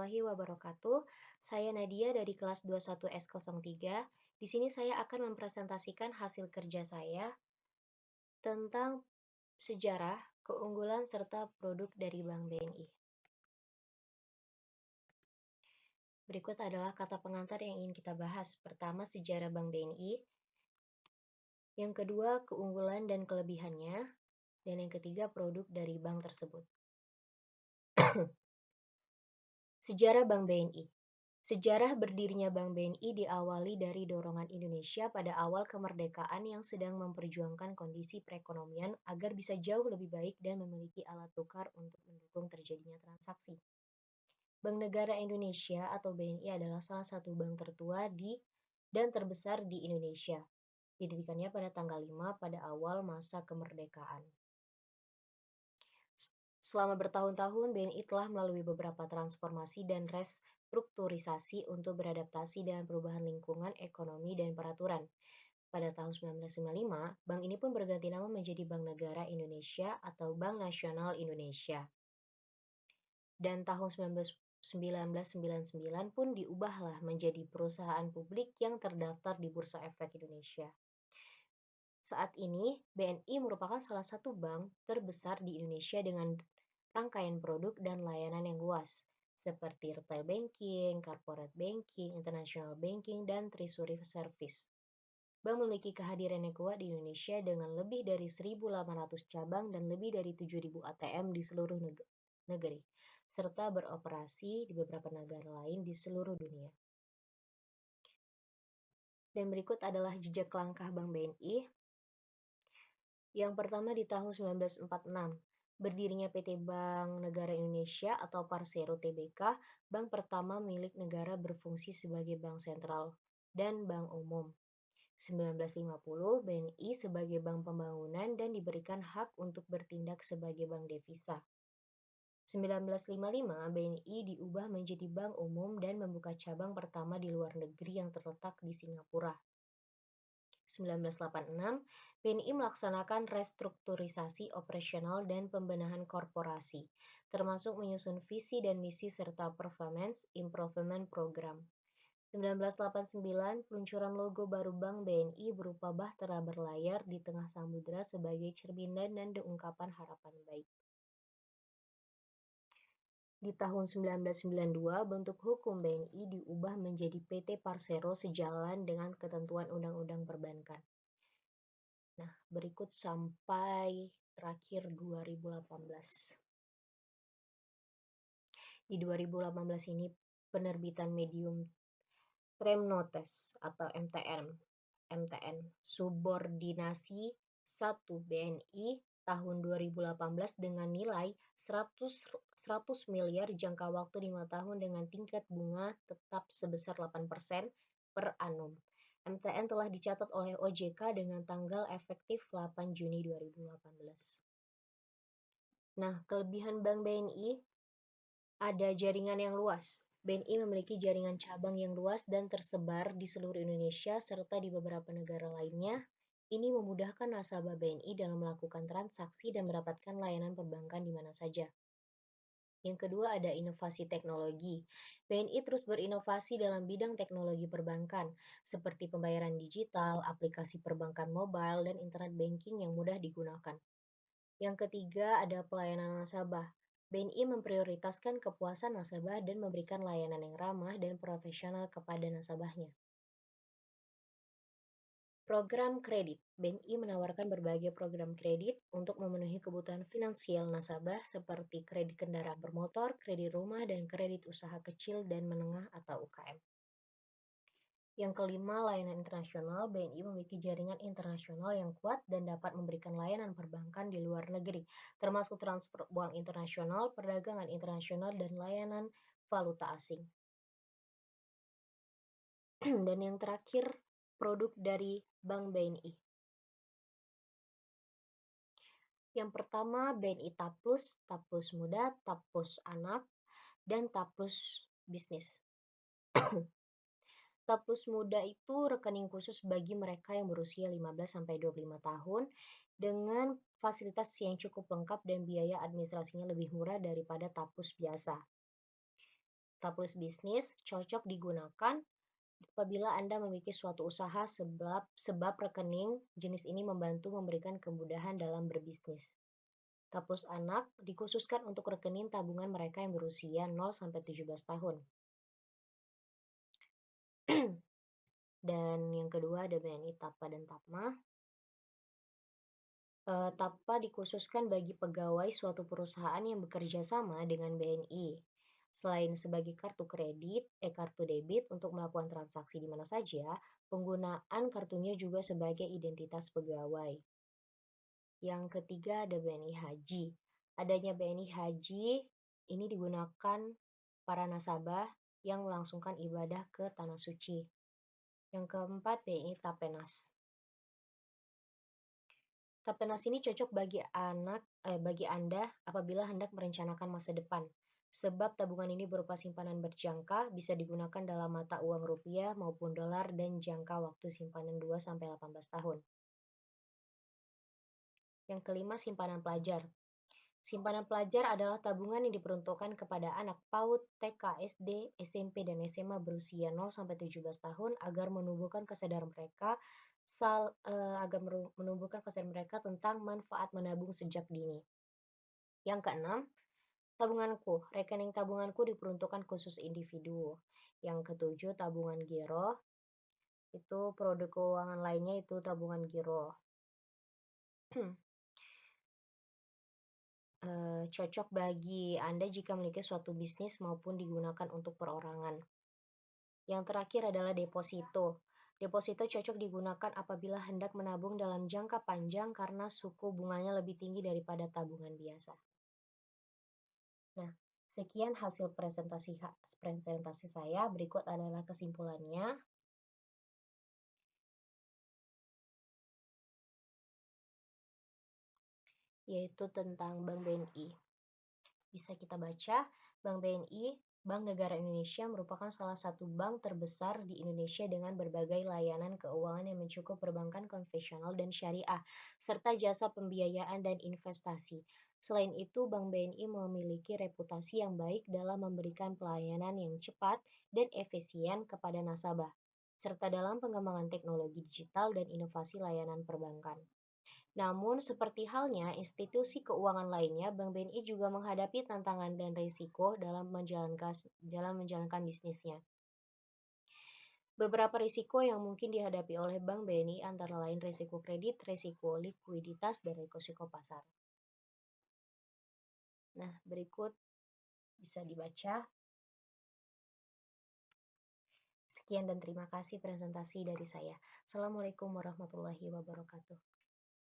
warahmatullahi wabarakatuh. Saya Nadia dari kelas 21S03. Di sini saya akan mempresentasikan hasil kerja saya tentang sejarah, keunggulan, serta produk dari Bank BNI. Berikut adalah kata pengantar yang ingin kita bahas. Pertama, sejarah Bank BNI. Yang kedua, keunggulan dan kelebihannya. Dan yang ketiga, produk dari bank tersebut. Sejarah Bank BNI. Sejarah berdirinya Bank BNI diawali dari dorongan Indonesia pada awal kemerdekaan yang sedang memperjuangkan kondisi perekonomian agar bisa jauh lebih baik dan memiliki alat tukar untuk mendukung terjadinya transaksi. Bank Negara Indonesia atau BNI adalah salah satu bank tertua dan terbesar di Indonesia. Didirikannya pada tanggal 5 pada awal masa kemerdekaan. Selama bertahun-tahun, BNI telah melalui beberapa transformasi dan restrukturisasi untuk beradaptasi dengan perubahan lingkungan, ekonomi, dan peraturan. Pada tahun 1955, bank ini pun berganti nama menjadi Bank Negara Indonesia atau Bank Nasional Indonesia. Dan tahun 1999 pun diubahlah menjadi perusahaan publik yang terdaftar di Bursa Efek Indonesia. Saat ini, BNI merupakan salah satu bank terbesar di Indonesia dengan rangkaian produk dan layanan yang luas, seperti retail banking, corporate banking, international banking, dan treasury service. Bank memiliki kehadiran yang kuat di Indonesia dengan lebih dari 1.800 cabang dan lebih dari 7.000 ATM di seluruh negeri, serta beroperasi di beberapa negara lain di seluruh dunia. Dan berikut adalah jejak langkah Bank BNI. Yang pertama di tahun 1946, berdirinya PT Bank Negara Indonesia atau Persero Tbk, bank pertama milik negara berfungsi sebagai bank sentral dan bank umum. 1950, BNI sebagai bank pembangunan dan diberikan hak untuk bertindak sebagai bank devisa. 1955, BNI diubah menjadi bank umum dan membuka cabang pertama di luar negeri yang terletak di Singapura. 1986, BNI melaksanakan restrukturisasi operasional dan pembenahan korporasi, termasuk menyusun visi dan misi serta performance improvement program. 1989, peluncuran logo baru Bank BNI berupa bahtera berlayar di tengah samudera sebagai cerminan dan ungkapan harapan baik. Di tahun 1992, bentuk hukum BNI diubah menjadi PT Persero sejalan dengan ketentuan Undang-Undang Perbankan. Nah, berikut sampai terakhir 2018. Di 2018 ini penerbitan medium term notes atau MTN subordinasi 1 BNI tahun 2018 dengan nilai 100 miliar jangka waktu 5 tahun dengan tingkat bunga tetap sebesar 8% per annum. MTN telah dicatat oleh OJK dengan tanggal efektif 8 Juni 2018. Nah, kelebihan Bank BNI ada jaringan yang luas. BNI memiliki jaringan cabang yang luas dan tersebar di seluruh Indonesia serta di beberapa negara lainnya. Ini memudahkan nasabah BNI dalam melakukan transaksi dan mendapatkan layanan perbankan di mana saja. Yang kedua ada inovasi teknologi. BNI terus berinovasi dalam bidang teknologi perbankan, seperti pembayaran digital, aplikasi perbankan mobile, dan internet banking yang mudah digunakan. Yang ketiga ada pelayanan nasabah. BNI memprioritaskan kepuasan nasabah dan memberikan layanan yang ramah dan profesional kepada nasabahnya. Program kredit. BNI menawarkan berbagai program kredit untuk memenuhi kebutuhan finansial nasabah seperti kredit kendaraan bermotor, kredit rumah, dan kredit usaha kecil dan menengah atau UKM. Yang kelima, layanan internasional. BNI memiliki jaringan internasional yang kuat dan dapat memberikan layanan perbankan di luar negeri, termasuk transfer uang internasional, perdagangan internasional, dan layanan valuta asing. Dan yang terakhir, produk dari Bank BNI. Yang pertama, BNI Taplus, Taplus Muda, Taplus Anak, dan Taplus Bisnis. Taplus Muda itu rekening khusus bagi mereka yang berusia 15-25 tahun dengan fasilitas yang cukup lengkap dan biaya administrasinya lebih murah daripada Taplus biasa. Staples bisnis cocok digunakan apabila Anda memiliki suatu usaha sebab rekening jenis ini membantu memberikan kemudahan dalam berbisnis. Staples anak dikhususkan untuk rekening tabungan mereka yang berusia 0 sampai 17 tahun. Dan yang kedua ada BNI Tapa dan Tapma. Tapa dikhususkan bagi pegawai suatu perusahaan yang bekerja sama dengan BNI. Selain sebagai kartu debit untuk melakukan transaksi di mana saja, penggunaan kartunya juga sebagai identitas pegawai. Yang ketiga ada BNI Haji. Adanya BNI Haji ini digunakan para nasabah yang melangsungkan ibadah ke Tanah Suci. Yang keempat BNI Tapenas. Tapenas ini cocok bagi Anda apabila hendak merencanakan masa depan. Sebab tabungan ini berupa simpanan berjangka, bisa digunakan dalam mata uang rupiah maupun dolar dan jangka waktu simpanan 2 sampai 18 tahun. Yang kelima, simpanan pelajar. Simpanan pelajar adalah tabungan yang diperuntukkan kepada anak PAUD, TK, SD, SMP, dan SMA berusia 0 sampai 17 tahun agar menumbuhkan kesadaran mereka tentang manfaat menabung sejak dini. Yang keenam, tabunganku. Rekening tabunganku diperuntukkan khusus individu. Yang ketujuh, tabungan giro. Itu produk keuangan lainnya itu tabungan giro. Cocok bagi Anda jika memiliki suatu bisnis maupun digunakan untuk perorangan. Yang terakhir adalah deposito. Deposito cocok digunakan apabila hendak menabung dalam jangka panjang karena suku bunganya lebih tinggi daripada tabungan biasa. Nah, sekian hasil presentasi saya. Berikut adalah kesimpulannya. Yaitu tentang Bank BNI. Bisa kita baca, Bank BNI, Bank Negara Indonesia merupakan salah satu bank terbesar di Indonesia dengan berbagai layanan keuangan yang mencakup perbankan konvensional dan syariah, serta jasa pembiayaan dan investasi. Selain itu, Bank BNI memiliki reputasi yang baik dalam memberikan pelayanan yang cepat dan efisien kepada nasabah, serta dalam pengembangan teknologi digital dan inovasi layanan perbankan. Namun, seperti halnya institusi keuangan lainnya, Bank BNI juga menghadapi tantangan dan risiko dalam menjalankan bisnisnya. Beberapa risiko yang mungkin dihadapi oleh Bank BNI antara lain risiko kredit, risiko likuiditas, dan risiko pasar. Nah, berikut bisa dibaca. Sekian dan terima kasih presentasi dari saya. Assalamualaikum warahmatullahi wabarakatuh.